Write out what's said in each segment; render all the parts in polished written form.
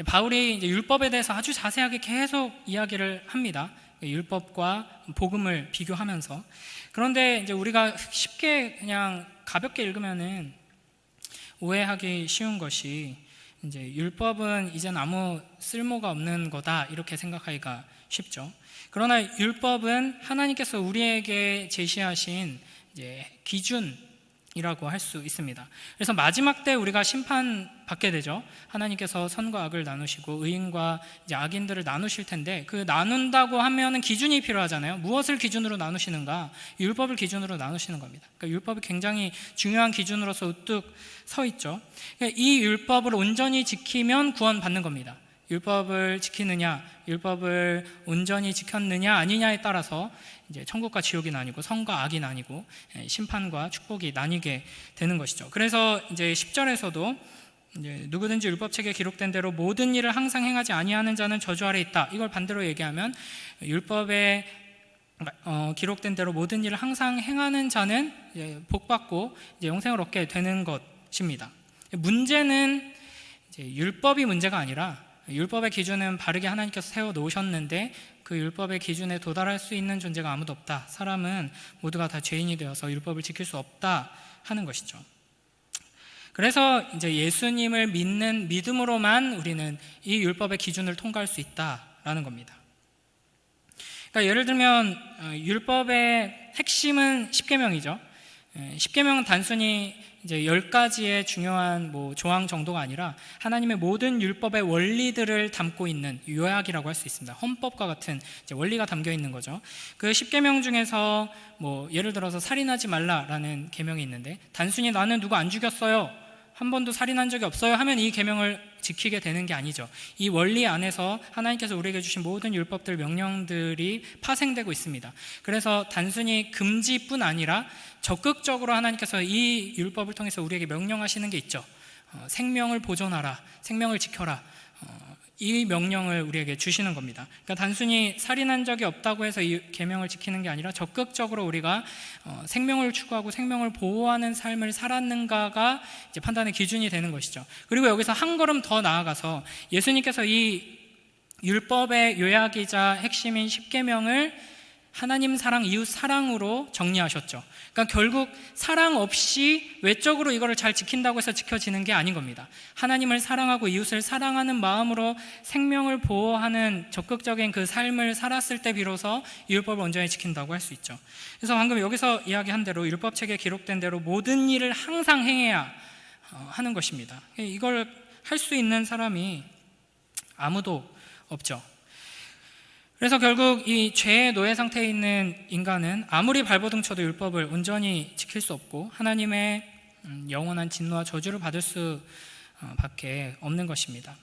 바울이 이제 율법에 대해서 아주 자세하게 계속 이야기를 합니다. 율법과 복음을 비교하면서. 그런데 이제 우리가 쉽게 그냥 가볍게 읽으면은 오해하기 쉬운 것이 이제 율법은 이젠 아무 쓸모가 없는 거다 이렇게 생각하기가 쉽죠. 그러나 율법은 하나님께서 우리에게 제시하신 이제 기준이라고 할 수 있습니다. 그래서 마지막 때 우리가 심판받게 되죠. 하나님께서 선과 악을 나누시고 의인과 이제 악인들을 나누실 텐데, 그 나눈다고 하면은 기준이 필요하잖아요. 무엇을 기준으로 나누시는가? 율법을 기준으로 나누시는 겁니다. 그러니까 율법이 굉장히 중요한 기준으로서 우뚝 서 있죠. 그러니까 이 율법을 온전히 지키면 구원받는 겁니다. 율법을 지키느냐, 율법을 온전히 지켰느냐 아니냐에 따라서 이제 천국과 지옥이 나뉘고 선과 악이 나뉘고 심판과 축복이 나뉘게 되는 것이죠. 그래서 이제 10절에서도 이제 누구든지 율법책에 기록된 대로 모든 일을 항상 행하지 아니하는 자는 저주 아래 있다. 이걸 반대로 얘기하면 율법에 기록된 대로 모든 일을 항상 행하는 자는 이제 복받고 이제 영생을 얻게 되는 것입니다. 문제는 이제 율법이 문제가 아니라, 율법의 기준은 바르게 하나님께서 세워놓으셨는데 그 율법의 기준에 도달할 수 있는 존재가 아무도 없다. 사람은 모두가 다 죄인이 되어서 율법을 지킬 수 없다 하는 것이죠. 그래서 이제 예수님을 믿는 믿음으로만 우리는 이 율법의 기준을 통과할 수 있다라는 겁니다. 그러니까 예를 들면 율법의 핵심은 십계명이죠. 십계명은 단순히 이제 10가지의 중요한 조항 정도가 아니라 하나님의 모든 율법의 원리들을 담고 있는 요약이라고 할 수 있습니다. 헌법과 같은 이제 원리가 담겨 있는 거죠. 그 10계명 중에서 예를 들어서 살인하지 말라라는 계명이 있는데, 단순히 나는 누구 안 죽였어요, 한 번도 살인한 적이 없어요 하면 이 계명을 지키게 되는 게 아니죠. 이 원리 안에서 하나님께서 우리에게 주신 모든 율법들, 명령들이 파생되고 있습니다. 그래서 단순히 금지뿐 아니라 적극적으로 하나님께서 이 율법을 통해서 우리에게 명령하시는 게 있죠. 생명을 보존하라, 생명을 지켜라, 이 명령을 우리에게 주시는 겁니다. 그러니까 단순히 살인한 적이 없다고 해서 이 계명을 지키는 게 아니라 적극적으로 우리가 생명을 추구하고 생명을 보호하는 삶을 살았는가가 이제 판단의 기준이 되는 것이죠. 그리고 여기서 한 걸음 더 나아가서 예수님께서 이 율법의 요약이자 핵심인 십계명을 하나님 사랑, 이웃 사랑으로 정리하셨죠. 그러니까 결국 사랑 없이 외적으로 이거를 잘 지킨다고 해서 지켜지는 게 아닌 겁니다. 하나님을 사랑하고 이웃을 사랑하는 마음으로 생명을 보호하는 적극적인 그 삶을 살았을 때 비로소 율법을 온전히 지킨다고 할 수 있죠. 그래서 방금 여기서 이야기한 대로 율법책에 기록된 대로 모든 일을 항상 행해야 하는 것입니다. 이걸 할 수 있는 사람이 아무도 없죠. 그래서 결국 이 죄의 노예 상태에 있는 인간은 아무리 발버둥 쳐도 율법을 온전히 지킬 수 없고 하나님의 영원한 진노와 저주를 받을 수밖에 없는 것입니다.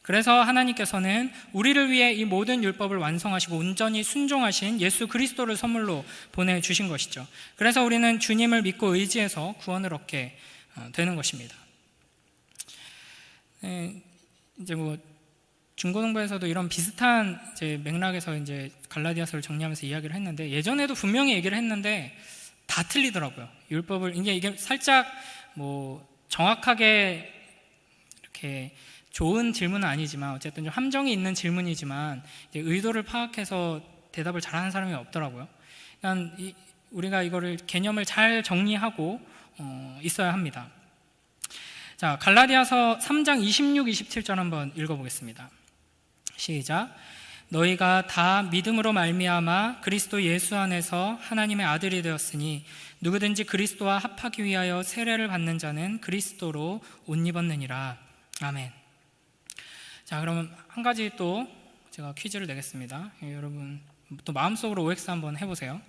그래서 하나님께서는 우리를 위해 이 모든 율법을 완성하시고 온전히 순종하신 예수 그리스도를 선물로 보내주신 것이죠. 그래서 우리는 주님을 믿고 의지해서 구원을 얻게 되는 것입니다. 이제 중고등부에서도 이런 비슷한 이제 맥락에서 이제 갈라디아서를 정리하면서 이야기를 했는데, 예전에도 분명히 얘기를 했는데 다 틀리더라고요. 율법을 이게 살짝 정확하게 이렇게 좋은 질문은 아니지만 어쨌든 좀 함정이 있는 질문이지만 이제 의도를 파악해서 대답을 잘하는 사람이 없더라고요. 그러니까 우리가 이거를 개념을 잘 정리하고 있어야 합니다. 자, 갈라디아서 3장 26, 27절 한번 읽어보겠습니다. 시작. 너희가 다 믿음으로 말미암아 그리스도 예수 안에서 하나님의 아들이 되었으니 누구든지 그리스도와 합하기 위하여 세례를 받는 자는 그리스도로 옷 입었느니라. 아멘. 자, 그러면 한 가지 또 제가 퀴즈를 내겠습니다. 여러분 또 마음속으로 OX 한번 해보세요.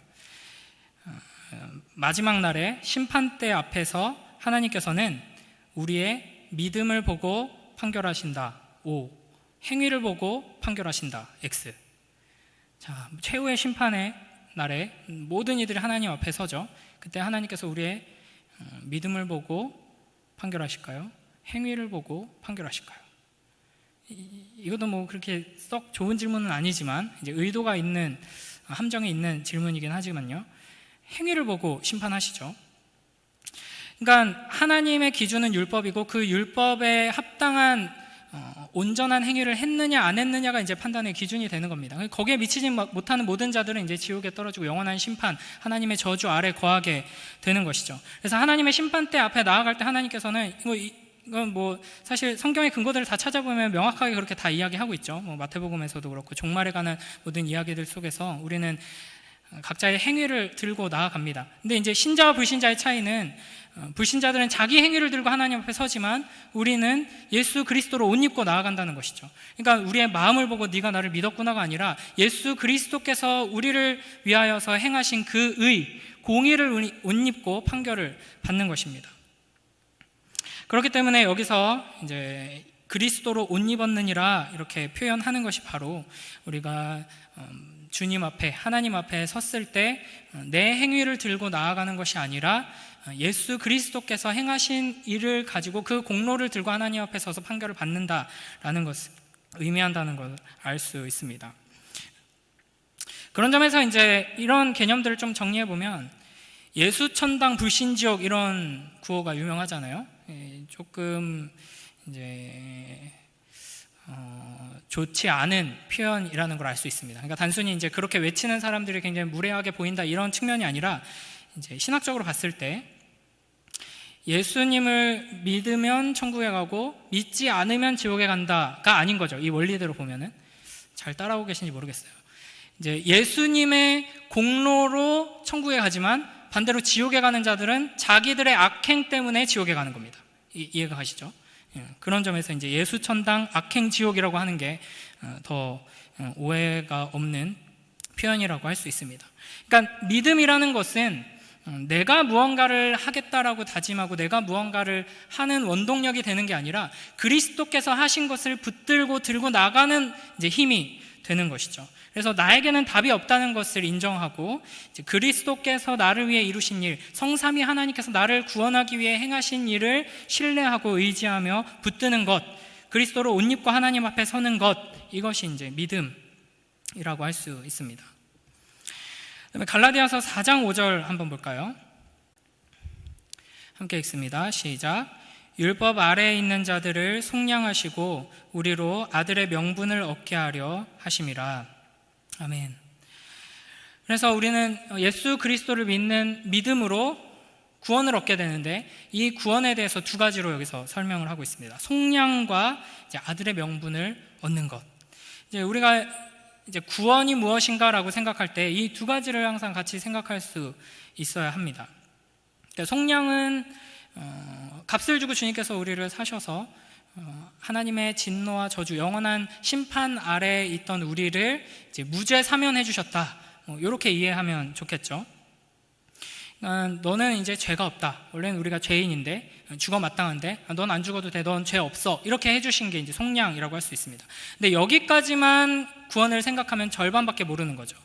마지막 날에 심판대 앞에서 하나님께서는 우리의 믿음을 보고 판결하신다. O. 행위를 보고 판결하신다. X. 자, 최후의 심판의 날에 모든 이들이 하나님 앞에 서죠. 그때 하나님께서 우리의 믿음을 보고 판결하실까요? 행위를 보고 판결하실까요? 이것도 그렇게 썩 좋은 질문은 아니지만 이제 의도가 있는, 함정이 있는 질문이긴 하지만요, 행위를 보고 심판하시죠. 그러니까 하나님의 기준은 율법이고 그 율법에 합당한 온전한 행위를 했느냐 안 했느냐가 이제 판단의 기준이 되는 겁니다. 거기에 미치지 못하는 모든 자들은 이제 지옥에 떨어지고 영원한 심판, 하나님의 저주 아래 거하게 되는 것이죠. 그래서 하나님의 심판대 앞에 나아갈 때 하나님께서는 이건 뭐 사실 성경의 근거들을 다 찾아보면 명확하게 그렇게 다 이야기하고 있죠. 뭐 마태복음에서도 그렇고 종말에 관한 모든 이야기들 속에서 우리는 각자의 행위를 들고 나아갑니다. 근데 이제 신자와 불신자의 차이는 불신자들은 자기 행위를 들고 하나님 앞에 서지만 우리는 예수 그리스도로 옷 입고 나아간다는 것이죠. 그러니까 우리의 마음을 보고 네가 나를 믿었구나가 아니라 예수 그리스도께서 우리를 위하여서 행하신 그 의, 공의를 옷 입고 판결을 받는 것입니다. 그렇기 때문에 여기서 이제 그리스도로 옷 입었느니라 이렇게 표현하는 것이 바로 우리가 주님 앞에, 하나님 앞에 섰을 때 내 행위를 들고 나아가는 것이 아니라 예수 그리스도께서 행하신 일을 가지고 그 공로를 들고 하나님 앞에 서서 판결을 받는다라는 것을 의미한다는 걸 알 수 있습니다. 그런 점에서 이제 이런 개념들을 좀 정리해 보면 예수천당 불신지옥 이런 구호가 유명하잖아요. 조금 이제 좋지 않은 표현이라는 걸 알 수 있습니다. 그러니까 단순히 이제 그렇게 외치는 사람들이 굉장히 무례하게 보인다 이런 측면이 아니라 이제 신학적으로 봤을 때 예수님을 믿으면 천국에 가고 믿지 않으면 지옥에 간다가 아닌 거죠. 이 원리대로 보면은 잘 따라오고 계신지 모르겠어요. 이제 예수님의 공로로 천국에 가지만 반대로 지옥에 가는 자들은 자기들의 악행 때문에 지옥에 가는 겁니다. 이해가 가시죠? 그런 점에서 이제 예수천당 악행지옥이라고 하는 게 더 오해가 없는 표현이라고 할 수 있습니다. 그러니까 믿음이라는 것은 내가 무언가를 하겠다라고 다짐하고 내가 무언가를 하는 원동력이 되는 게 아니라 그리스도께서 하신 것을 붙들고 들고 나가는 이제 힘이 되는 것이죠. 그래서 나에게는 답이 없다는 것을 인정하고 이제 그리스도께서 나를 위해 이루신 일, 성삼위 하나님께서 나를 구원하기 위해 행하신 일을 신뢰하고 의지하며 붙드는 것, 그리스도로 옷 입고 하나님 앞에 서는 것, 이것이 이제 믿음이라고 할 수 있습니다. 그다음에 갈라디아서 4장 5절 한번 볼까요? 함께 읽습니다. 시작. 율법 아래에 있는 자들을 속량하시고 우리로 아들의 명분을 얻게 하려 하심이라. 아멘. 그래서 우리는 예수 그리스도를 믿는 믿음으로 구원을 얻게 되는데 이 구원에 대해서 두 가지로 여기서 설명을 하고 있습니다. 속량과 이제 아들의 명분을 얻는 것. 이제 우리가 이제 구원이 무엇인가라고 생각할 때 이 두 가지를 항상 같이 생각할 수 있어야 합니다. 그러니까 속량은 값을 주고 주님께서 우리를 사셔서 하나님의 진노와 저주, 영원한 심판 아래에 있던 우리를 이제 무죄 사면해 주셨다. 이렇게 이해하면 좋겠죠. 너는 이제 죄가 없다. 원래는 우리가 죄인인데 죽어 마땅한데 넌 안 죽어도 돼. 넌 죄 없어. 이렇게 해주신 게 이제 속량이라고 할 수 있습니다. 근데 여기까지만 구원을 생각하면 절반밖에 모르는 거죠.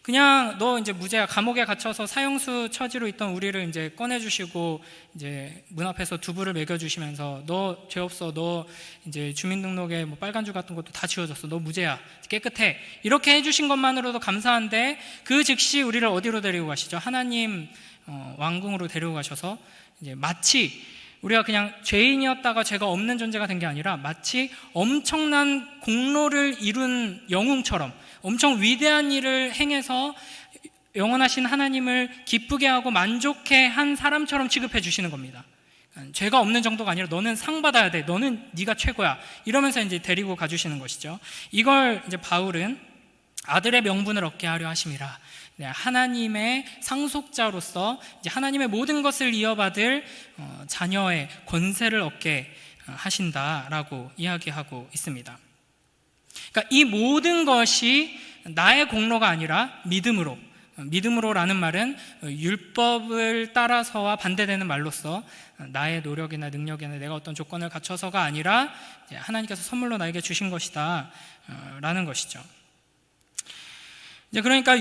그냥 너 이제 무죄야. 감옥에 갇혀서 사형수 처지로 있던 우리를 이제 꺼내주시고 이제 문 앞에서 두부를 먹여주시면서 너 죄 없어. 너 이제 주민등록에 뭐 빨간 줄 같은 것도 다 지워졌어. 너 무죄야. 깨끗해. 이렇게 해주신 것만으로도 감사한데 그 즉시 우리를 어디로 데리고 가시죠? 하나님 왕궁으로 데리고 가셔서 이제 마치 우리가 그냥 죄인이었다가 죄가 없는 존재가 된 게 아니라 마치 엄청난 공로를 이룬 영웅처럼 엄청 위대한 일을 행해서 영원하신 하나님을 기쁘게 하고 만족해 한 사람처럼 취급해 주시는 겁니다. 죄가 없는 정도가 아니라 너는 상 받아야 돼. 너는 네가 최고야. 이러면서 이제 데리고 가주시는 것이죠. 이걸 이제 바울은 아들의 명분을 얻게 하려 하심이라. 하나님의 상속자로서 이제 하나님의 모든 것을 이어받을 자녀의 권세를 얻게 하신다라고 이야기하고 있습니다. 그러니까 이 모든 것이 나의 공로가 아니라 믿음으로라는 말은 율법을 따라서와 반대되는 말로서 나의 노력이나 능력이나 내가 어떤 조건을 갖춰서가 아니라 하나님께서 선물로 나에게 주신 것이다 라는 것이죠. 이제 그러니까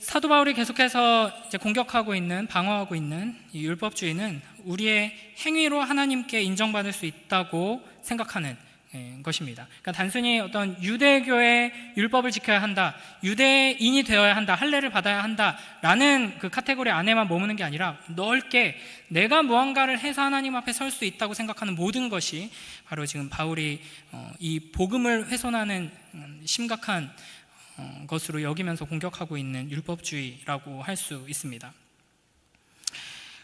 사도 바울이 계속해서 이제 공격하고 있는, 방어하고 있는 이 율법주의는 우리의 행위로 하나님께 인정받을 수 있다고 생각하는 것입니다. 그러니까 단순히 어떤 유대교의 율법을 지켜야 한다, 유대인이 되어야 한다, 할례를 받아야 한다라는 그 카테고리 안에만 머무는 게 아니라 넓게 내가 무언가를 해서 하나님 앞에 설 수 있다고 생각하는 모든 것이 바로 지금 바울이 이 복음을 훼손하는 심각한 것으로 여기면서 공격하고 있는 율법주의라고 할 수 있습니다.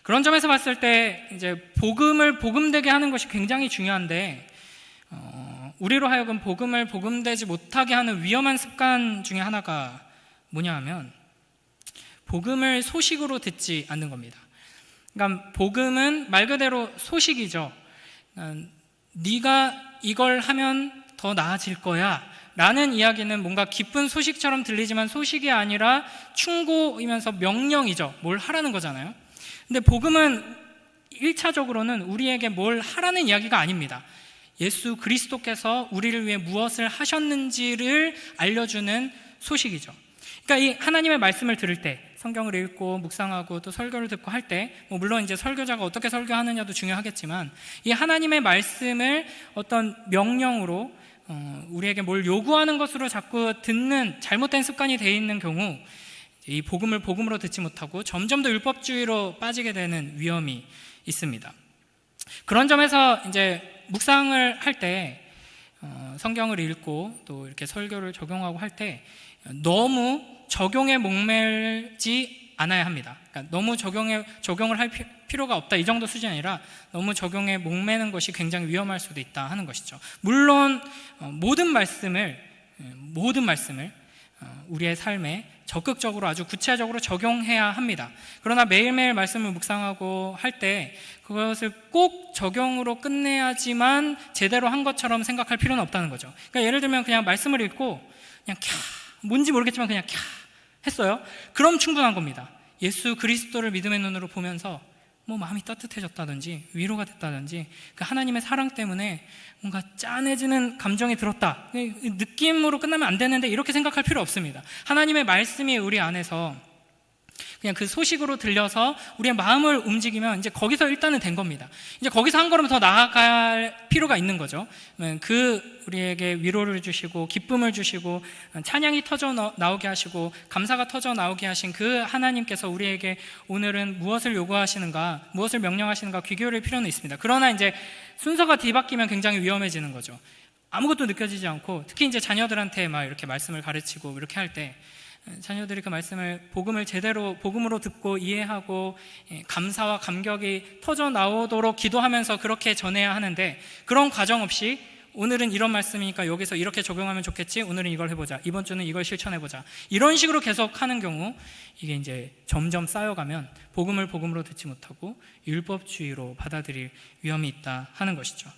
그런 점에서 봤을 때 이제 복음을 복음되게 하는 것이 굉장히 중요한데 우리로 하여금 복음을 복음되지 못하게 하는 위험한 습관 중에 하나가 뭐냐 하면 복음을 소식으로 듣지 않는 겁니다. 그러니까 복음은 말 그대로 소식이죠. 네가 이걸 하면 더 나아질 거야 라는 이야기는 뭔가 기쁜 소식처럼 들리지만 소식이 아니라 충고이면서 명령이죠. 뭘 하라는 거잖아요. 근데 복음은 1차적으로는 우리에게 뭘 하라는 이야기가 아닙니다. 예수 그리스도께서 우리를 위해 무엇을 하셨는지를 알려주는 소식이죠. 그러니까 이 하나님의 말씀을 들을 때, 성경을 읽고 묵상하고 또 설교를 듣고 할 때, 물론 이제 설교자가 어떻게 설교하느냐도 중요하겠지만 이 하나님의 말씀을 어떤 명령으로 우리에게 뭘 요구하는 것으로 자꾸 듣는 잘못된 습관이 되어 있는 경우 이 복음을 복음으로 듣지 못하고 점점 더 율법주의로 빠지게 되는 위험이 있습니다. 그런 점에서 이제 묵상을 할 때 성경을 읽고 또 이렇게 설교를 적용하고 할 때 너무 적용에 목매지 않아야 합니다. 그러니까 너무 적용을 할 필요가 없다 이 정도 수준이 아니라 너무 적용에 목매는 것이 굉장히 위험할 수도 있다 하는 것이죠. 물론 모든 말씀을 우리의 삶에 적극적으로 아주 구체적으로 적용해야 합니다. 그러나 매일매일 말씀을 묵상하고 할 때 그것을 꼭 적용으로 끝내야지만 제대로 한 것처럼 생각할 필요는 없다는 거죠. 그러니까 예를 들면 그냥 말씀을 읽고 그냥 뭔지 모르겠지만 그냥 했어요. 그럼 충분한 겁니다. 예수 그리스도를 믿음의 눈으로 보면서 뭐 마음이 따뜻해졌다든지 위로가 됐다든지 그 하나님의 사랑 때문에 뭔가 짠해지는 감정이 들었다, 느낌으로 끝나면 안 되는데 이렇게 생각할 필요 없습니다. 하나님의 말씀이 우리 안에서 그냥 그 소식으로 들려서 우리의 마음을 움직이면 이제 거기서 일단은 된 겁니다. 이제 거기서 한 걸음 더 나아갈 필요가 있는 거죠. 우리에게 위로를 주시고 기쁨을 주시고 찬양이 터져 나오게 하시고 감사가 터져 나오게 하신 그 하나님께서 우리에게 오늘은 무엇을 요구하시는가, 무엇을 명령하시는가 귀 기울일 필요는 있습니다. 그러나 이제 순서가 뒤바뀌면 굉장히 위험해지는 거죠. 아무것도 느껴지지 않고, 특히 이제 자녀들한테 막 이렇게 말씀을 가르치고 이렇게 할 때 자녀들이 그 말씀을 복음을 제대로 복음으로 듣고 이해하고 감사와 감격이 터져 나오도록 기도하면서 그렇게 전해야 하는데, 그런 과정 없이 오늘은 이런 말씀이니까 여기서 이렇게 적용하면 좋겠지, 오늘은 이걸 해보자, 이번 주는 이걸 실천해보자, 이런 식으로 계속 하는 경우 이게 이제 점점 쌓여가면 복음을 복음으로 듣지 못하고 율법주의로 받아들일 위험이 있다 하는 것이죠.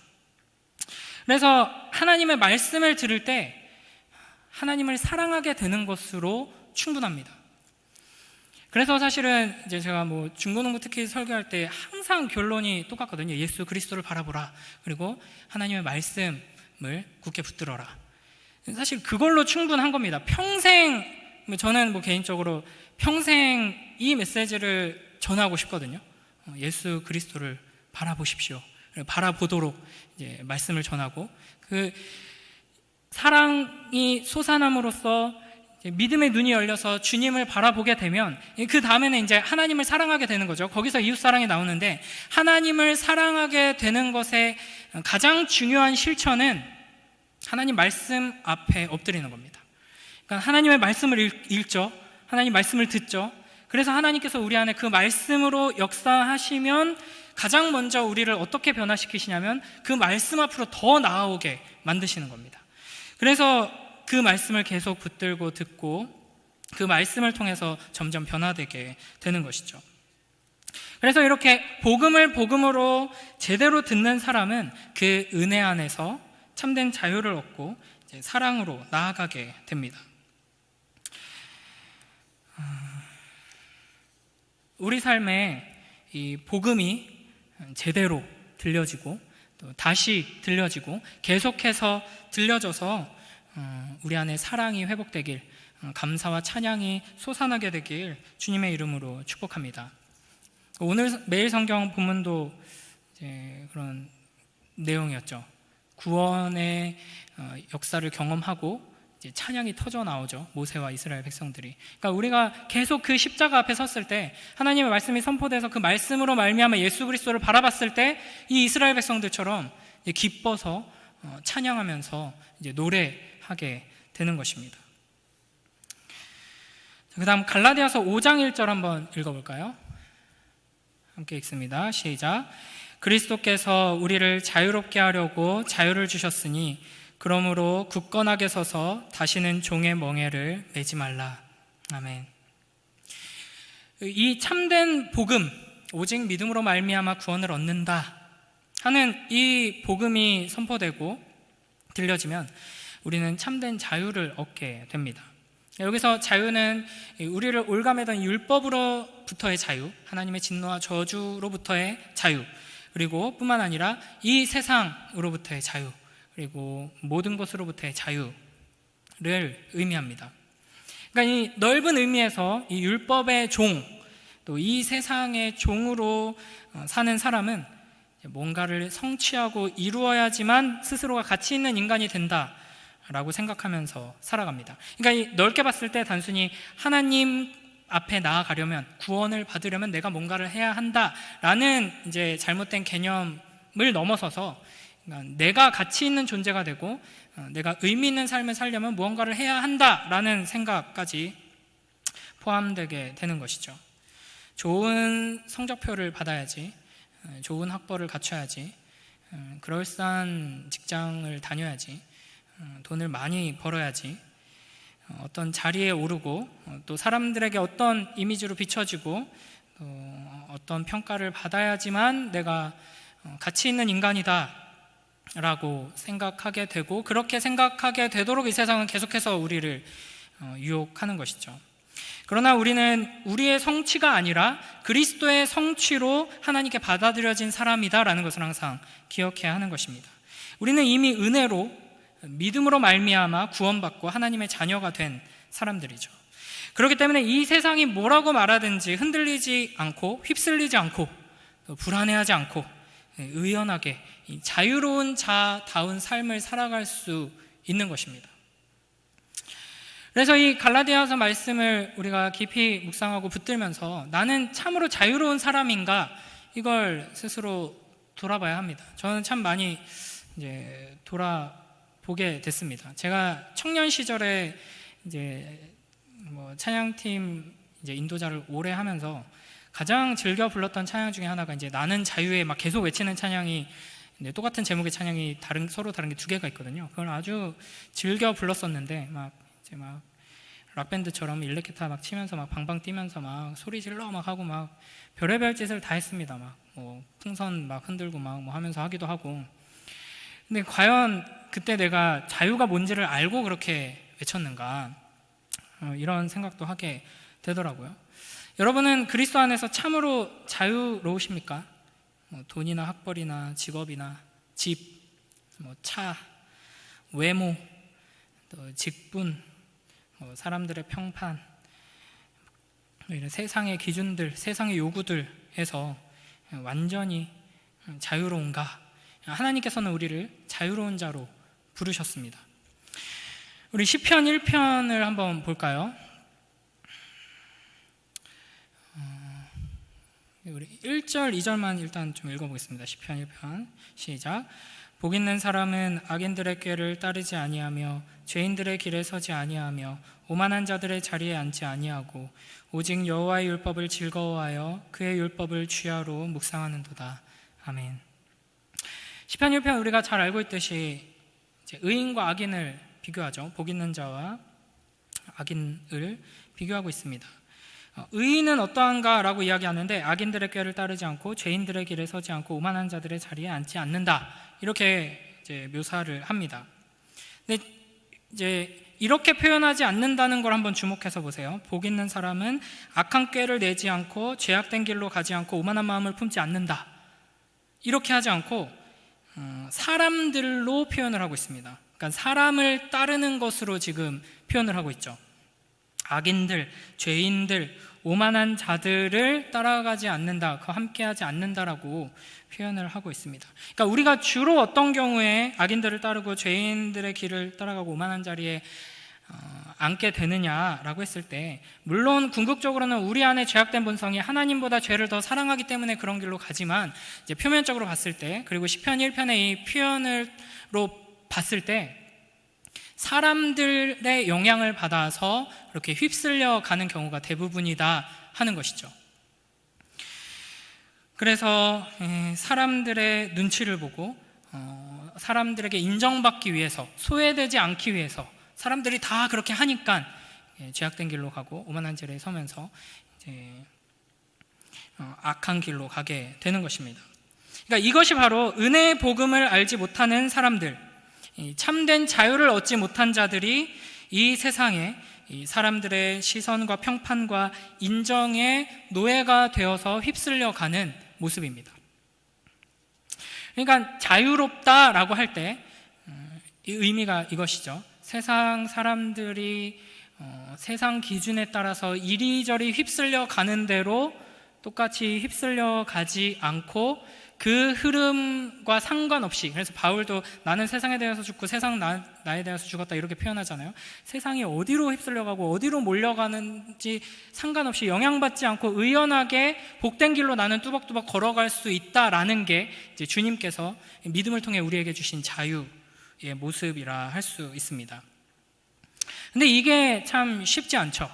그래서 하나님의 말씀을 들을 때 하나님을 사랑하게 되는 것으로 충분합니다. 그래서 사실은 이제 제가 뭐 중고등부 특히 설교할 때 항상 결론이 똑같거든요. 예수 그리스도를 바라보라. 그리고 하나님의 말씀을 굳게 붙들어라. 사실 그걸로 충분한 겁니다. 평생, 저는 뭐 개인적으로 평생 이 메시지를 전하고 싶거든요. 예수 그리스도를 바라보십시오. 바라보도록 이제 말씀을 전하고, 그 사랑이 솟아남으로써 믿음의 눈이 열려서 주님을 바라보게 되면 그 다음에는 이제 하나님을 사랑하게 되는 거죠. 거기서 이웃사랑이 나오는데, 하나님을 사랑하게 되는 것의 가장 중요한 실천은 하나님 말씀 앞에 엎드리는 겁니다. 그러니까 하나님의 말씀을 읽죠. 하나님 말씀을 듣죠. 그래서 하나님께서 우리 안에 그 말씀으로 역사하시면 가장 먼저 우리를 어떻게 변화시키시냐면 그 말씀 앞으로 더 나아오게 만드시는 겁니다. 그래서 그 말씀을 계속 붙들고 듣고 그 말씀을 통해서 점점 변화되게 되는 것이죠. 그래서 이렇게 복음을 복음으로 제대로 듣는 사람은 그 은혜 안에서 참된 자유를 얻고 이제 사랑으로 나아가게 됩니다. 우리 삶에 이 복음이 제대로 들려지고 또 다시 들려지고 계속해서 들려져서 우리 안에 사랑이 회복되길, 감사와 찬양이 솟아나게 되길 주님의 이름으로 축복합니다. 오늘 매일 성경 본문도 이제 그런 내용이었죠. 구원의 역사를 경험하고 이제 찬양이 터져 나오죠. 모세와 이스라엘 백성들이. 그러니까 우리가 계속 그 십자가 앞에 섰을 때, 하나님의 말씀이 선포돼서 그 말씀으로 말미암아 예수 그리스도를 바라봤을 때 이 이스라엘 백성들처럼 이제 기뻐서 찬양하면서 이제 노래하게 되는 것입니다. 그 다음 갈라디아서 5장 1절 한번 읽어볼까요? 함께 읽습니다. 시작. 그리스도께서 우리를 자유롭게 하려고 자유를 주셨으니 그러므로 굳건하게 서서 다시는 종의 멍에를 매지 말라. 아멘. 이 참된 복음, 오직 믿음으로 말미암아 구원을 얻는다 하는 이 복음이 선포되고 들려지면 우리는 참된 자유를 얻게 됩니다. 여기서 자유는 우리를 올가매던 율법으로부터의 자유, 하나님의 진노와 저주로부터의 자유, 그리고 뿐만 아니라 이 세상으로부터의 자유, 그리고 모든 것으로부터의 자유를 의미합니다. 그러니까 이 넓은 의미에서 이 율법의 종, 또 이 세상의 종으로 사는 사람은 뭔가를 성취하고 이루어야지만 스스로가 가치 있는 인간이 된다라고 생각하면서 살아갑니다. 그러니까 넓게 봤을 때 단순히 하나님 앞에 나아가려면, 구원을 받으려면 내가 뭔가를 해야 한다라는 이제 잘못된 개념을 넘어서서 내가 가치 있는 존재가 되고 내가 의미 있는 삶을 살려면 무언가를 해야 한다라는 생각까지 포함되게 되는 것이죠. 좋은 성적표를 받아야지, 좋은 학벌을 갖춰야지, 그럴싸한 직장을 다녀야지, 돈을 많이 벌어야지, 어떤 자리에 오르고 또 사람들에게 어떤 이미지로 비춰지고 또 어떤 평가를 받아야지만 내가 가치 있는 인간이다 라고 생각하게 되고, 그렇게 생각하게 되도록 이 세상은 계속해서 우리를 유혹하는 것이죠. 그러나 우리는 우리의 성취가 아니라 그리스도의 성취로 하나님께 받아들여진 사람이다라는 것을 항상 기억해야 하는 것입니다. 우리는 이미 은혜로 믿음으로 말미암아 구원받고 하나님의 자녀가 된 사람들이죠. 그렇기 때문에 이 세상이 뭐라고 말하든지 흔들리지 않고 휩쓸리지 않고 불안해하지 않고 의연하게 자유로운 자다운 삶을 살아갈 수 있는 것입니다. 그래서 이 갈라디아서 말씀을 우리가 깊이 묵상하고 붙들면서 나는 참으로 자유로운 사람인가, 이걸 스스로 돌아봐야 합니다. 저는 참 많이 이제 돌아보게 됐습니다. 제가 청년 시절에 이제 찬양팀 이제 인도자를 오래 하면서 가장 즐겨 불렀던 찬양 중에 하나가 이제 나는 자유에 막 계속 외치는 찬양이, 똑같은 제목의 찬양이 서로 다른 게 두 개가 있거든요. 그걸 아주 즐겨 불렀었는데 막 락밴드처럼 일렉기타 막 치면서 막 방방 뛰면서 막 소리 질러 막 하고 막 별의별 짓을 다 했습니다. 막 풍선 막 흔들고 막 하면서 하기도 하고. 근데 과연 그때 내가 자유가 뭔지를 알고 그렇게 외쳤는가, 이런 생각도 하게 되더라고요. 여러분은 그리스도 안에서 참으로 자유로우십니까? 돈이나 학벌이나 직업이나 집, 차, 외모, 또 직분, 사람들의 평판, 이런 세상의 기준들, 세상의 요구들에서 완전히 자유로운가? 하나님께서는 우리를 자유로운 자로 부르셨습니다. 우리 시편 1편을 한번 볼까요? 우리 1절, 2절만 일단 좀 읽어보겠습니다. 시편 1편 시작. 복 있는 사람은 악인들의 꾀를 따르지 아니하며 죄인들의 길에 서지 아니하며 오만한 자들의 자리에 앉지 아니하고 오직 여호와의 율법을 즐거워하여 그의 율법을 주야로 묵상하는도다. 아멘. 시편 1편 우리가 잘 알고 있듯이 이제 의인과 악인을 비교하죠. 복 있는 자와 악인을 비교하고 있습니다. 의인은 어떠한가 라고 이야기하는데 악인들의 꾀를 따르지 않고 죄인들의 길에 서지 않고 오만한 자들의 자리에 앉지 않는다, 이렇게 이제 묘사를 합니다. 근데 이제 이렇게 표현하지 않는다는 걸 한번 주목해서 보세요. 복 있는 사람은 악한 꾀를 내지 않고 죄악된 길로 가지 않고 오만한 마음을 품지 않는다, 이렇게 하지 않고 사람들로 표현을 하고 있습니다. 그러니까 사람을 따르는 것으로 지금 표현을 하고 있죠. 악인들, 죄인들, 오만한 자들을 따라가지 않는다, 그와 함께하지 않는다라고 표현을 하고 있습니다. 그러니까 우리가 주로 어떤 경우에 악인들을 따르고 죄인들의 길을 따라가고 오만한 자리에 앉게 되느냐라고 했을 때, 물론 궁극적으로는 우리 안에 죄악된 본성이 하나님보다 죄를 더 사랑하기 때문에 그런 길로 가지만, 이제 표면적으로 봤을 때, 그리고 시편 1편의 이 표현으로 봤을 때 사람들의 영향을 받아서 이렇게 휩쓸려 가는 경우가 대부분이다 하는 것이죠. 그래서 사람들의 눈치를 보고 사람들에게 인정받기 위해서, 소외되지 않기 위해서 사람들이 다 그렇게 하니까 죄악된 길로 가고 오만한 길에 서면서 이제 악한 길로 가게 되는 것입니다. 그러니까 이것이 바로 은혜의 복음을 알지 못하는 사람들, 참된 자유를 얻지 못한 자들이 이 세상에 이 사람들의 시선과 평판과 인정의 노예가 되어서 휩쓸려 가는 모습입니다. 그러니까 자유롭다라고 할 때 이 의미가 이것이죠. 세상 사람들이 세상 기준에 따라서 이리저리 휩쓸려 가는 대로 똑같이 휩쓸려 가지 않고 그 흐름과 상관없이, 그래서 바울도 나는 세상에 대해서 죽고 세상 나에 대해서 죽었다 이렇게 표현하잖아요. 세상이 어디로 휩쓸려가고 어디로 몰려가는지 상관없이 영향받지 않고 의연하게 복된 길로 나는 뚜벅뚜벅 걸어갈 수 있다라는 게 이제 주님께서 믿음을 통해 우리에게 주신 자유의 모습이라 할 수 있습니다. 근데 이게 참 쉽지 않죠.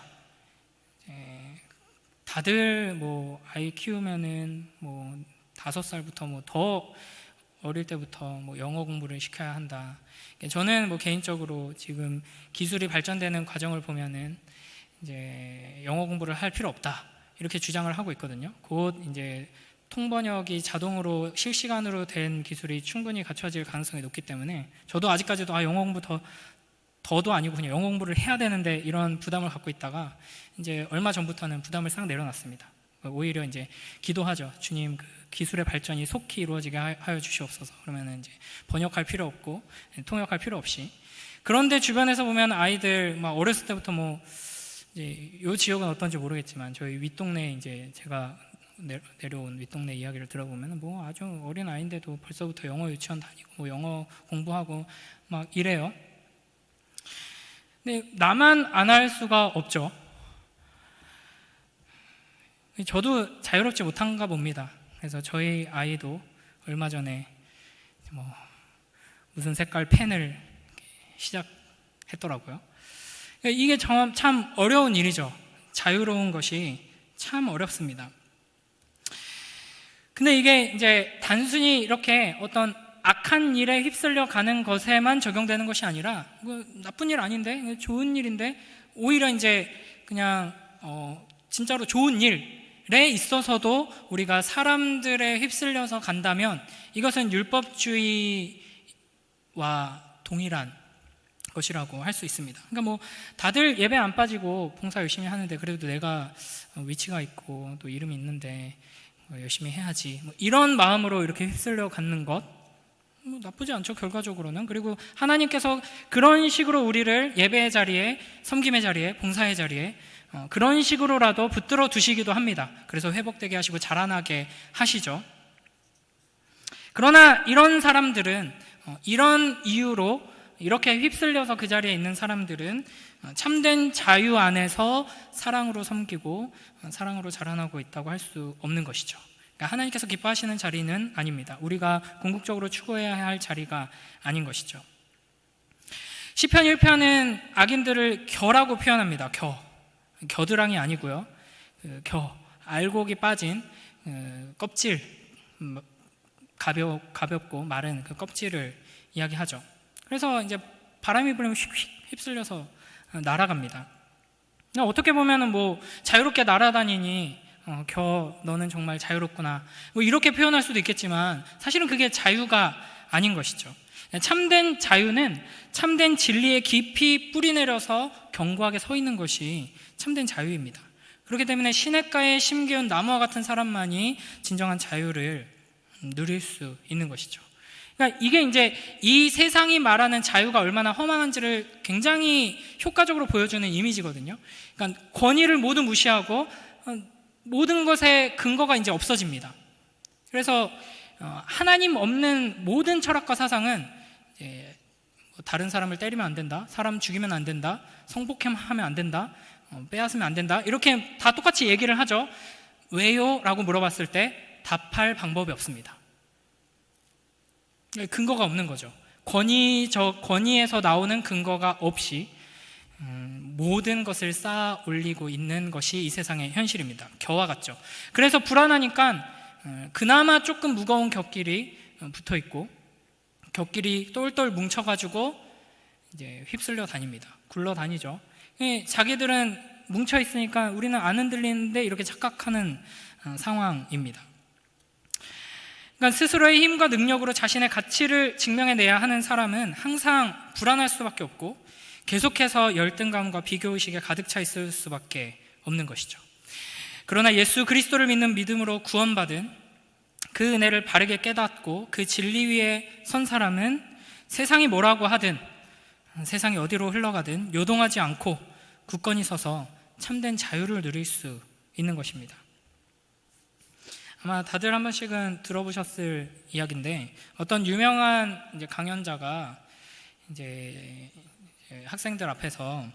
다들 아이 키우면은 5살부터 더 어릴 때부터 영어 공부를 시켜야 한다. 저는 개인적으로 지금 기술이 발전되는 과정을 보면은 이제 영어 공부를 할 필요 없다, 이렇게 주장을 하고 있거든요. 곧 이제 통번역이 자동으로 실시간으로 된 기술이 충분히 갖춰질 가능성이 높기 때문에 저도 아직까지도 영어 공부 더도 아니고 그냥 영어 공부를 해야 되는데 이런 부담을 갖고 있다가 이제 얼마 전부터는 부담을 싹 내려놨습니다. 오히려 이제 기도하죠. 주님, 그 기술의 발전이 속히 이루어지게 하여 주시옵소서. 그러면 이제 번역할 필요 없고 통역할 필요 없이. 그런데 주변에서 보면 아이들 어렸을 때부터 이제 요 지역은 어떤지 모르겠지만 저희 윗동네, 이제 제가 내려온 윗동네 이야기를 들어보면 아주 어린 아이인데도 벌써부터 영어 유치원 다니고 영어 공부하고 막 이래요. 근데 나만 안 할 수가 없죠. 저도 자유롭지 못한가 봅니다. 그래서 저희 아이도 얼마 전에 무슨 색깔 펜을 시작했더라고요. 이게 참 어려운 일이죠. 자유로운 것이 참 어렵습니다. 근데 이게 이제 단순히 이렇게 어떤 악한 일에 휩쓸려 가는 것에만 적용되는 것이 아니라 나쁜 일 아닌데, 좋은 일인데, 오히려 이제 그냥 진짜로 좋은 일에 있어서도 우리가 사람들에 휩쓸려서 간다면 이것은 율법주의와 동일한 것이라고 할 수 있습니다. 그러니까 다들 예배 안 빠지고 봉사 열심히 하는데 그래도 내가 위치가 있고 또 이름이 있는데 열심히 해야지, 이런 마음으로 이렇게 휩쓸려 갖는 것 나쁘지 않죠, 결과적으로는. 그리고 하나님께서 그런 식으로 우리를 예배의 자리에, 섬김의 자리에, 봉사의 자리에 그런 식으로라도 붙들어 두시기도 합니다. 그래서 회복되게 하시고 자라나게 하시죠. 그러나 이런 사람들은, 이런 이유로 이렇게 휩쓸려서 그 자리에 있는 사람들은 참된 자유 안에서 사랑으로 섬기고 사랑으로 자라나고 있다고 할 수 없는 것이죠. 그러니까 하나님께서 기뻐하시는 자리는 아닙니다. 우리가 궁극적으로 추구해야 할 자리가 아닌 것이죠. 시편 1편은 악인들을 겨라고 표현합니다. 겨드랑이 아니고요. 알곡이 빠진 껍질, 가볍고 마른 그 껍질을 이야기하죠. 그래서 이제 바람이 불면 휙휙 휩쓸려서 날아갑니다. 어떻게 보면은 자유롭게 날아다니니 너는 정말 자유롭구나, 이렇게 표현할 수도 있겠지만 사실은 그게 자유가 아닌 것이죠. 참된 자유는 참된 진리에 깊이 뿌리내려서 견고하게 서 있는 것이 참된 자유입니다. 그렇기 때문에 시냇가에 심기운 나무와 같은 사람만이 진정한 자유를 누릴 수 있는 것이죠. 그러니까 이게 이제 이 세상이 말하는 자유가 얼마나 험한지를 굉장히 효과적으로 보여주는 이미지거든요. 그러니까 권위를 모두 무시하고 모든 것의 근거가 이제 없어집니다. 그래서 하나님 없는 모든 철학과 사상은 다른 사람을 때리면 안 된다, 사람 죽이면 안 된다, 성폭행하면 안 된다, 빼앗으면 안 된다, 이렇게 다 똑같이 얘기를 하죠. 왜요? 라고 물어봤을 때 답할 방법이 없습니다. 근거가 없는 거죠. 권위에서 나오는 근거가 없이 모든 것을 쌓아 올리고 있는 것이 이 세상의 현실입니다. 겨와 같죠. 그래서 불안하니까 그나마 조금 무거운 곁길이 붙어 있고 곁길이 똘똘 뭉쳐가지고 이제 휩쓸려 다닙니다. 굴러 다니죠. 자기들은 뭉쳐 있으니까 우리는 안 흔들리는데 이렇게 착각하는 상황입니다. 그러니까 스스로의 힘과 능력으로 자신의 가치를 증명해내야 하는 사람은 항상 불안할 수밖에 없고 계속해서 열등감과 비교의식에 가득 차 있을 수밖에 없는 것이죠. 그러나 예수 그리스도를 믿는 믿음으로 구원받은 그 은혜를 바르게 깨닫고 그 진리 위에 선 사람은 세상이 뭐라고 하든 세상이 어디로 흘러가든 요동하지 않고 굳건히 서서 참된 자유를 누릴 수 있는 것입니다. 아마 다들 한 번씩은 들어보셨을 이야기인데 어떤 유명한 이제 강연자가 이제 학생들 앞에서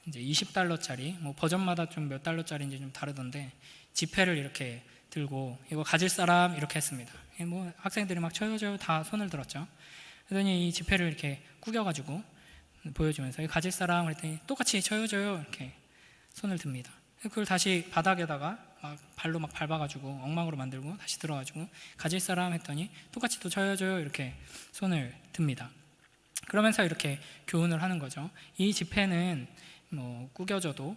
이제 20달러짜리 뭐 버전마다 좀 몇 달러짜리인지 좀 다르던데 지폐를 이렇게 들고 이거 가질 사람 이렇게 했습니다. 뭐 학생들이 막 저요 다 손을 들었죠. 그러더니 이 지폐를 이렇게 구겨가지고 보여주면서 이거 가질 사람 그랬더니 똑같이 저요 이렇게 손을 듭니다. 그걸 다시 바닥에다가 막 발로 막 밟아가지고 엉망으로 만들고 다시 들어가지고 가질 사람 했더니 똑같이 또 저요 이렇게 손을 듭니다. 그러면서 이렇게 교훈을 하는 거죠. 이 지폐는 뭐 구겨져도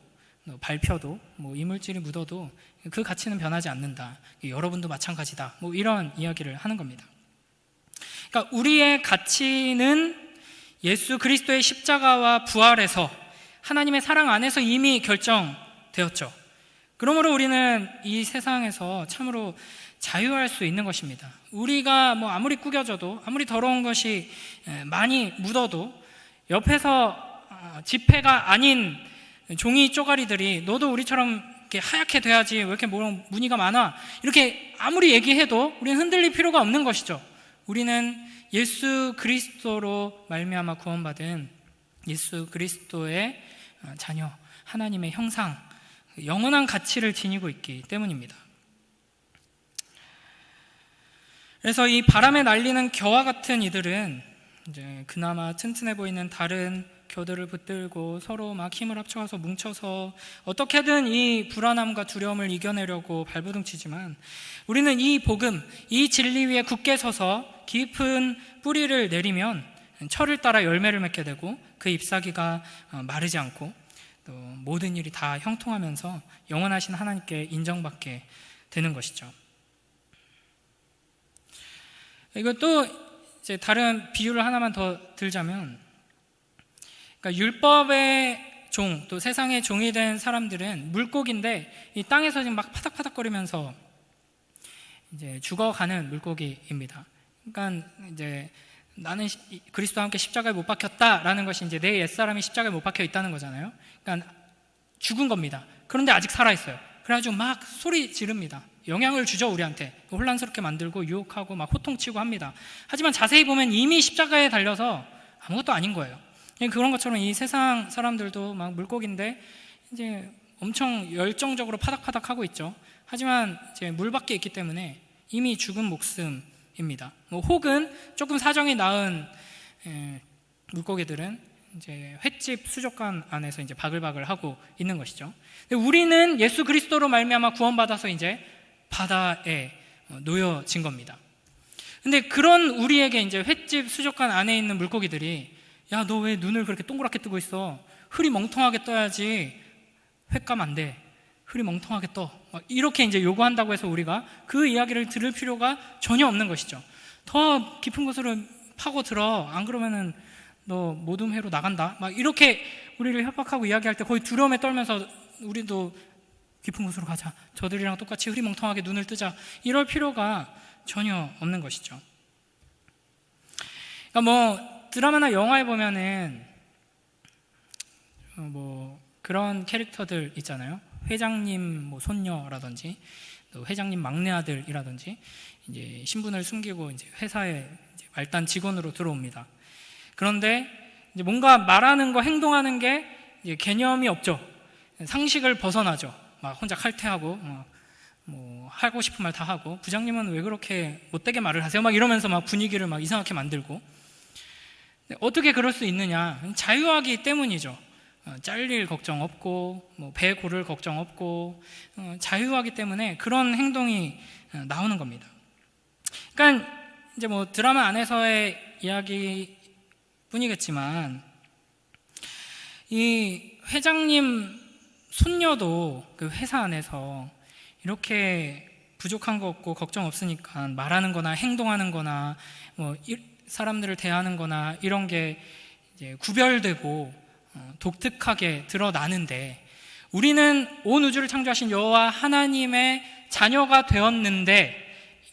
밟혀도 뭐 이물질이 묻어도 그 가치는 변하지 않는다. 여러분도 마찬가지다. 뭐 이런 이야기를 하는 겁니다. 그러니까 우리의 가치는 예수 그리스도의 십자가와 부활에서 하나님의 사랑 안에서 이미 결정되었죠. 그러므로 우리는 이 세상에서 참으로 자유할 수 있는 것입니다. 우리가 뭐 아무리 구겨져도 아무리 더러운 것이 많이 묻어도 옆에서 지폐가 아닌 종이 쪼가리들이 너도 우리처럼 이렇게 하얗게 돼야지 왜 이렇게 무늬가 많아 이렇게 아무리 얘기해도 우리는 흔들릴 필요가 없는 것이죠. 우리는 예수 그리스도로 말미암아 구원받은 예수 그리스도의 자녀, 하나님의 형상, 영원한 가치를 지니고 있기 때문입니다. 그래서 이 바람에 날리는 겨와 같은 이들은 이제 그나마 튼튼해 보이는 다른 겨들을 붙들고 서로 막 힘을 합쳐서 뭉쳐서 어떻게든 이 불안함과 두려움을 이겨내려고 발버둥치지만 우리는 이 복음, 이 진리 위에 굳게 서서 깊은 뿌리를 내리면 철을 따라 열매를 맺게 되고 그 잎사귀가 마르지 않고 또 모든 일이 다 형통하면서 영원하신 하나님께 인정받게 되는 것이죠. 이것도 이제 다른 비유를 하나만 더 들자면, 그러니까 율법의 종, 또 세상의 종이 된 사람들은 물고기인데 이 땅에서 지금 막 파닥파닥거리면서 이제 죽어가는 물고기입니다. 그러니까 이제 나는 그리스도와 함께 십자가에 못 박혔다라는 것이 이제 내 옛사람이 십자가에 못 박혀 있다는 거잖아요. 그러니까 죽은 겁니다. 그런데 아직 살아있어요. 그래가지고 막 소리 지릅니다. 영향을 주죠, 우리한테. 혼란스럽게 만들고 유혹하고 막 호통치고 합니다. 하지만 자세히 보면 이미 십자가에 달려서 아무것도 아닌 거예요. 그런 것처럼 이 세상 사람들도 막 물고기인데 이제 엄청 열정적으로 파닥파닥 하고 있죠. 하지만 이제 물 밖에 있기 때문에 이미 죽은 목숨입니다. 뭐 혹은 조금 사정이 나은 물고기들은 이제 횟집 수족관 안에서 이제 바글바글 하고 있는 것이죠. 근데 우리는 예수 그리스도로 말미암아 구원받아서 이제 바다에 놓여진 겁니다. 근데 그런 우리에게 이제 횟집 수족관 안에 있는 물고기들이 야, 너 왜 눈을 그렇게 동그랗게 뜨고 있어? 흐리 멍텅하게 떠야지. 횟감 안 돼. 흐리 멍텅하게 떠. 막 이렇게 이제 요구한다고 해서 우리가 그 이야기를 들을 필요가 전혀 없는 것이죠. 더 깊은 곳으로 파고 들어. 안 그러면은 너 모둠회로 나간다. 막 이렇게 우리를 협박하고 이야기할 때 거의 두려움에 떨면서 우리도 깊은 곳으로 가자. 저들이랑 똑같이 흐리멍텅하게 눈을 뜨자. 이럴 필요가 전혀 없는 것이죠. 그러니까 뭐 드라마나 영화에 보면은 뭐 그런 캐릭터들 있잖아요. 회장님 뭐 손녀라든지 또 회장님 막내 아들이라든지 이제 신분을 숨기고 이제 회사에 이제 말단 직원으로 들어옵니다. 그런데 이제 뭔가 말하는 거, 행동하는 게 이제 개념이 없죠. 상식을 벗어나죠. 막 혼자 칼퇴하고 뭐 하고 싶은 말 다 하고, 부장님은 왜 그렇게 못되게 말을 하세요? 막 이러면서 막 분위기를 막 이상하게 만들고. 어떻게 그럴 수 있느냐? 자유하기 때문이죠. 잘릴 걱정 없고 뭐 배 고를 걱정 없고 자유하기 때문에 그런 행동이 나오는 겁니다. 그러니까 이제 뭐 드라마 안에서의 이야기뿐이겠지만 이 회장님 손녀도 그 회사 안에서 이렇게 부족한 거 없고 걱정 없으니까 말하는 거나 행동하는 거나 뭐 사람들을 대하는 거나 이런 게 이제 구별되고 독특하게 드러나는데, 우리는 온 우주를 창조하신 여호와 하나님의 자녀가 되었는데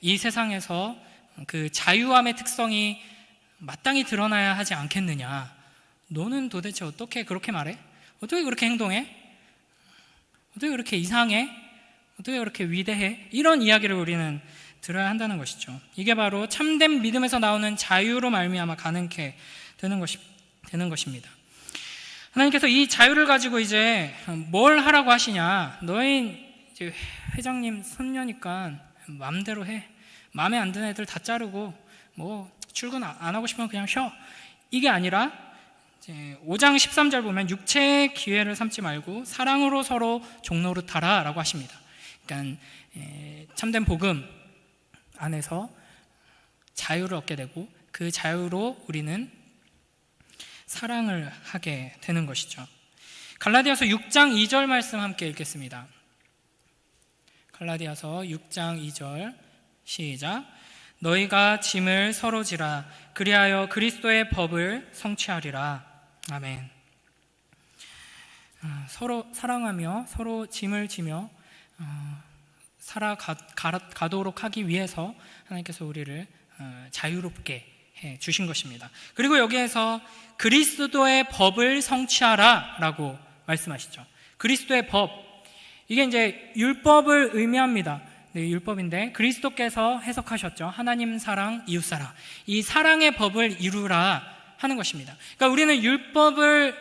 이 세상에서 그 자유함의 특성이 마땅히 드러나야 하지 않겠느냐. 너는 도대체 어떻게 그렇게 말해? 어떻게 그렇게 행동해? 어떻게 그렇게 이상해? 어떻게 그렇게 위대해? 이런 이야기를 우리는 들어야 한다는 것이죠. 이게 바로 참된 믿음에서 나오는 자유로 말미암아 가능케 되는 것입니다. 하나님께서 이 자유를 가지고 이제 뭘 하라고 하시냐? 너희 이제 회장님 손녀니까 마음대로 해. 마음에 안 드는 애들 다 자르고 뭐 출근 안 하고 싶으면 그냥 쉬어. 이게 아니라 이제 5장 13절 보면 육체의 기회를 삼지 말고 사랑으로 서로 종노릇하라 라고 하십니다. 그러니까 참된 복음 안에서 자유를 얻게 되고 그 자유로 우리는 사랑을 하게 되는 것이죠. 갈라디아서 6장 2절 말씀 함께 읽겠습니다. 갈라디아서 6장 2절 시작. 너희가 짐을 서로 지라 그리하여 그리스도의 법을 성취하리라. 아멘. 서로 사랑하며 서로 짐을 지며 살아가도록 하기 위해서 하나님께서 우리를 자유롭게 해 주신 것입니다. 그리고 여기에서 그리스도의 법을 성취하라 라고 말씀하시죠. 그리스도의 법, 이게 이제 율법을 의미합니다. 네, 율법인데 그리스도께서 해석하셨죠. 하나님 사랑, 이웃 사랑. 이 사랑의 법을 이루라 하는 것입니다. 그러니까 우리는 율법을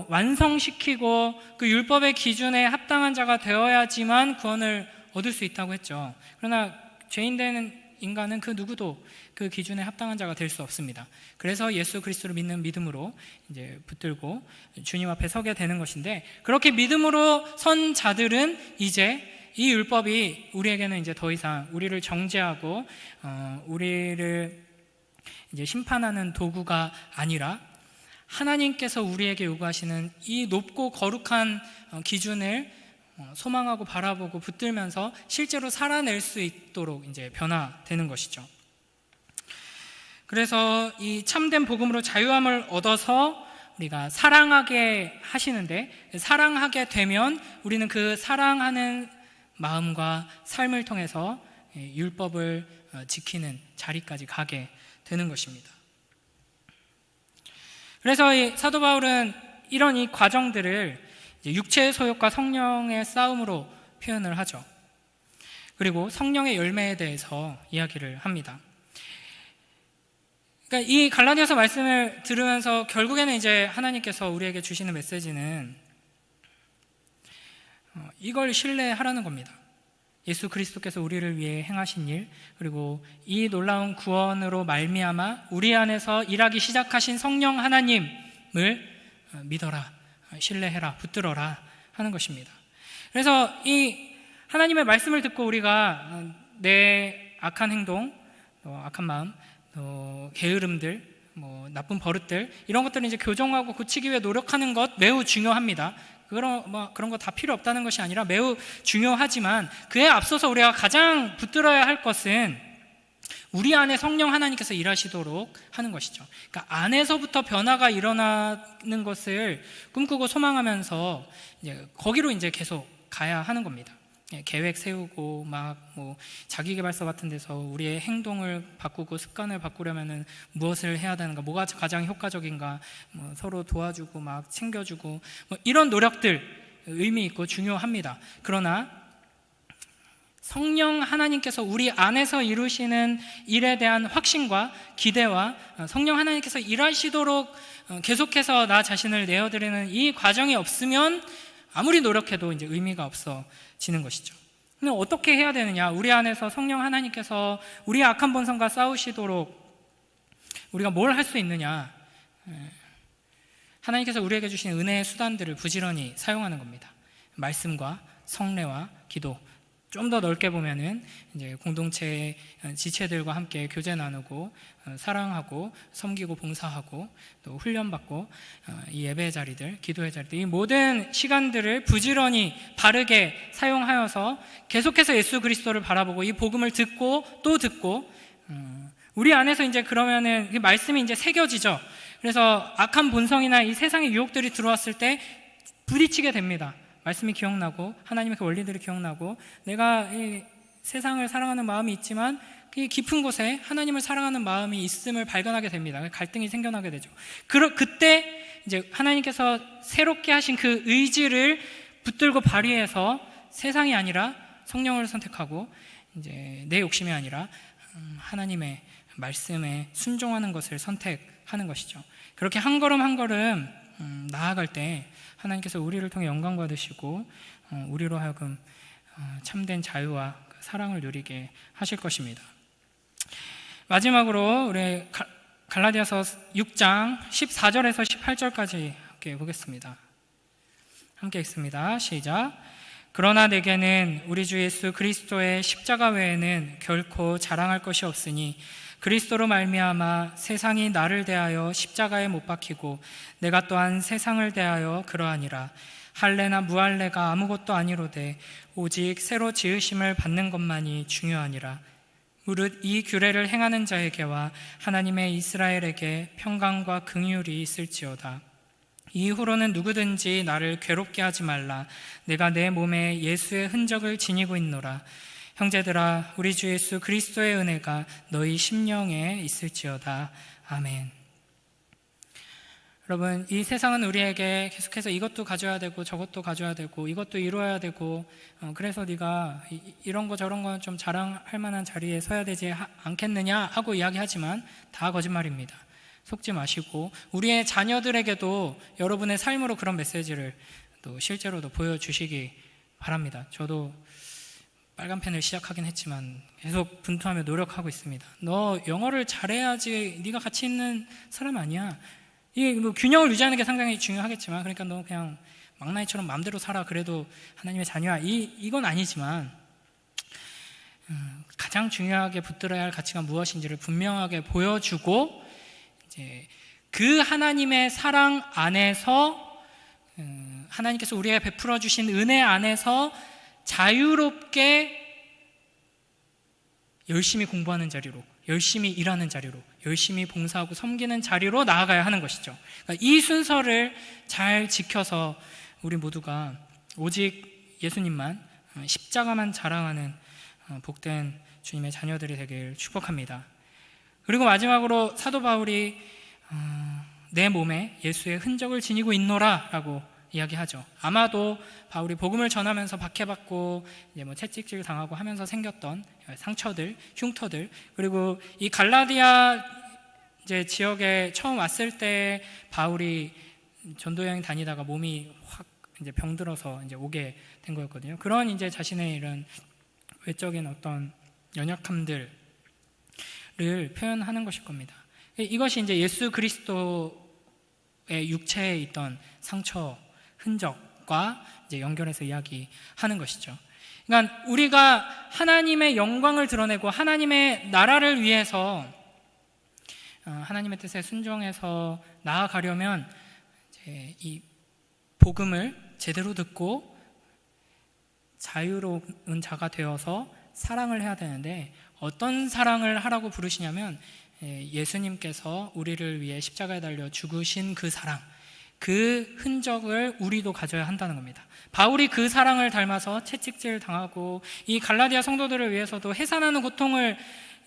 완성시키고 그 율법의 기준에 합당한 자가 되어야지만 구원을 얻을 수 있다고 했죠. 그러나 죄인된 인간은 그 누구도 그 기준에 합당한 자가 될 수 없습니다. 그래서 예수 그리스도를 믿는 믿음으로 이제 붙들고 주님 앞에 서게 되는 것인데, 그렇게 믿음으로 선 자들은 이제 이 율법이 우리에게는 이제 더 이상 우리를 정죄하고 우리를 이제 심판하는 도구가 아니라 하나님께서 우리에게 요구하시는 이 높고 거룩한 기준을 소망하고 바라보고 붙들면서 실제로 살아낼 수 있도록 이제 변화되는 것이죠. 그래서 이 참된 복음으로 자유함을 얻어서 우리가 사랑하게 하시는데, 사랑하게 되면 우리는 그 사랑하는 마음과 삶을 통해서 율법을 지키는 자리까지 가게 되는 것입니다. 그래서 이 사도 바울은 이런 이 과정들을 육체의 소욕과 성령의 싸움으로 표현을 하죠. 그리고 성령의 열매에 대해서 이야기를 합니다. 그러니까 이 갈라디아서 말씀을 들으면서 결국에는 이제 하나님께서 우리에게 주시는 메시지는 이걸 신뢰하라는 겁니다. 예수 그리스도께서 우리를 위해 행하신 일, 그리고 이 놀라운 구원으로 말미암아 우리 안에서 일하기 시작하신 성령 하나님을 믿어라, 신뢰해라, 붙들어라 하는 것입니다. 그래서 이 하나님의 말씀을 듣고 우리가 내 악한 행동, 악한 마음, 게으름들, 나쁜 버릇들, 이런 것들을 이제 교정하고 고치기 위해 노력하는 것 매우 중요합니다. 그런 거 다 필요 없다는 것이 아니라 매우 중요하지만, 그에 앞서서 우리가 가장 붙들어야 할 것은 우리 안에 성령 하나님께서 일하시도록 하는 것이죠. 그러니까 안에서부터 변화가 일어나는 것을 꿈꾸고 소망하면서 이제 거기로 이제 계속 가야 하는 겁니다. 계획 세우고 자기계발서 같은 데서 우리의 행동을 바꾸고 습관을 바꾸려면은 무엇을 해야 되는가, 뭐가 가장 효과적인가, 서로 도와주고 막 챙겨주고 이런 노력들, 의미 있고 중요합니다. 그러나 성령 하나님께서 우리 안에서 이루시는 일에 대한 확신과 기대와 성령 하나님께서 일하시도록 계속해서 나 자신을 내어드리는 이 과정이 없으면 아무리 노력해도 이제 의미가 없어지는 것이죠. 근데 어떻게 해야 되느냐? 우리 안에서 성령 하나님께서 우리의 악한 본성과 싸우시도록 우리가 뭘 할 수 있느냐? 하나님께서 우리에게 주신 은혜의 수단들을 부지런히 사용하는 겁니다. 말씀과 성례와 기도. 좀 더 넓게 보면은 이제 공동체 지체들과 함께 교제 나누고 사랑하고 섬기고 봉사하고 또 훈련받고 이 예배의 자리들, 기도의 자리들, 이 모든 시간들을 부지런히 바르게 사용하여서 계속해서 예수 그리스도를 바라보고 이 복음을 듣고 또 듣고 우리 안에서 이제 그러면은 말씀이 이제 새겨지죠. 그래서 악한 본성이나 이 세상의 유혹들이 들어왔을 때 부딪히게 됩니다. 말씀이 기억나고 하나님의 그 원리들이 기억나고 내가 이 세상을 사랑하는 마음이 있지만 그 깊은 곳에 하나님을 사랑하는 마음이 있음을 발견하게 됩니다. 갈등이 생겨나게 되죠. 그때 이제 하나님께서 새롭게 하신 그 의지를 붙들고 발휘해서 세상이 아니라 성령을 선택하고 이제 내 욕심이 아니라 하나님의 말씀에 순종하는 것을 선택하는 것이죠. 그렇게 한 걸음 한 걸음 나아갈 때 하나님께서 우리를 통해 영광 받으시고 우리로 하여금 참된 자유와 사랑을 누리게 하실 것입니다. 마지막으로 우리 갈라디아서 6장 14절에서 18절까지 함께 보겠습니다. 함께 읽습니다. 시작. 그러나 내게는 우리 주 예수 그리스도의 십자가 외에는 결코 자랑할 것이 없으니 그리스도로 말미암아 세상이 나를 대하여 십자가에 못 박히고 내가 또한 세상을 대하여 그러하니라. 할례나 무할례가 아무것도 아니로되 오직 새로 지으심을 받는 것만이 중요하니라. 무릇 이 규례를 행하는 자에게와 하나님의 이스라엘에게 평강과 긍휼이 있을지어다. 이후로는 누구든지 나를 괴롭게 하지 말라. 내가 내 몸에 예수의 흔적을 지니고 있노라. 형제들아, 우리 주 예수 그리스도의 은혜가 너희 심령에 있을지어다. 아멘. 여러분, 이 세상은 우리에게 계속해서 이것도 가져야 되고 저것도 가져야 되고 이것도 이루어야 되고 그래서 네가 이런 거 저런 거 좀 자랑할 만한 자리에 서야 되지 않겠느냐 하고 이야기하지만 다 거짓말입니다. 속지 마시고 우리의 자녀들에게도 여러분의 삶으로 그런 메시지를 또 실제로도 보여주시기 바랍니다. 저도 빨간 펜을 시작하긴 했지만 계속 분투하며 노력하고 있습니다. 너 영어를 잘해야지 네가 가치 있는 사람 아니야. 이 뭐 균형을 유지하는 게 상당히 중요하겠지만 그러니까 너 그냥 망나니처럼 마음대로 살아 그래도 하나님의 자녀야. 이건 아니지만 가장 중요하게 붙들어야 할 가치가 무엇인지를 분명하게 보여주고 이제 그 하나님의 사랑 안에서 하나님께서 우리에게 베풀어 주신 은혜 안에서 자유롭게 열심히 공부하는 자리로, 열심히 일하는 자리로, 열심히 봉사하고 섬기는 자리로 나아가야 하는 것이죠. 그러니까 이 순서를 잘 지켜서 우리 모두가 오직 예수님만, 십자가만 자랑하는 복된 주님의 자녀들이 되길 축복합니다. 그리고 마지막으로 사도 바울이 내 몸에 예수의 흔적을 지니고 있노라 라고 이야기하죠. 아마도 바울이 복음을 전하면서 박해받고 이제 뭐 채찍질 당하고 하면서 생겼던 상처들, 흉터들, 그리고 이 갈라디아 이제 지역에 처음 왔을 때 바울이 전도 여행 다니다가 몸이 확 이제 병들어서 이제 오게 된 거였거든요. 그런 이제 자신의 이런 외적인 어떤 연약함들을 표현하는 것일 겁니다. 이것이 이제 예수 그리스도의 육체에 있던 상처, 흔적과 이제 연결해서 이야기하는 것이죠. 그러니까 우리가 하나님의 영광을 드러내고 하나님의 나라를 위해서 하나님의 뜻에 순종해서 나아가려면 이제 이 복음을 제대로 듣고 자유로운 자가 되어서 사랑을 해야 되는데 어떤 사랑을 하라고 부르시냐면 예수님께서 우리를 위해 십자가에 달려 죽으신 그 사랑, 그 흔적을 우리도 가져야 한다는 겁니다. 바울이 그 사랑을 닮아서 채찍질 당하고 이 갈라디아 성도들을 위해서도 해산하는 고통을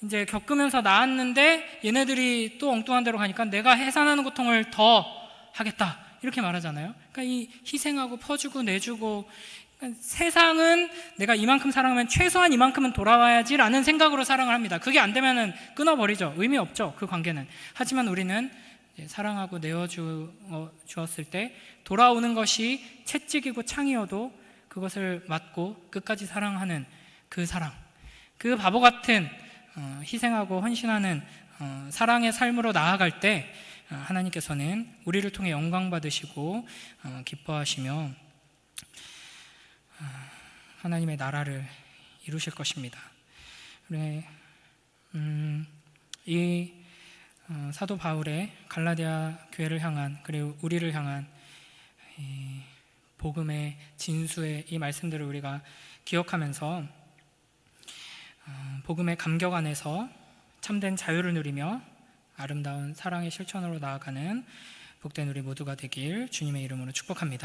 이제 겪으면서 나았는데 얘네들이 또 엉뚱한 데로 가니까 내가 해산하는 고통을 더 하겠다 이렇게 말하잖아요. 그러니까 이 희생하고 퍼주고 내주고, 그러니까 세상은 내가 이만큼 사랑하면 최소한 이만큼은 돌아와야지라는 생각으로 사랑을 합니다. 그게 안 되면은 끊어버리죠. 의미 없죠, 그 관계는. 하지만 우리는 사랑하고 내어주었을 때 돌아오는 것이 채찍이고 창이어도 그것을 맞고 끝까지 사랑하는 그 사랑, 그 바보 같은 희생하고 헌신하는 사랑의 삶으로 나아갈 때 하나님께서는 우리를 통해 영광 받으시고 기뻐하시며 하나님의 나라를 이루실 것입니다. 이 사도 바울의 갈라디아 교회를 향한, 그리고 우리를 향한 이 복음의 진수의 이 말씀들을 우리가 기억하면서 복음의 감격 안에서 참된 자유를 누리며 아름다운 사랑의 실천으로 나아가는 복된 우리 모두가 되길 주님의 이름으로 축복합니다.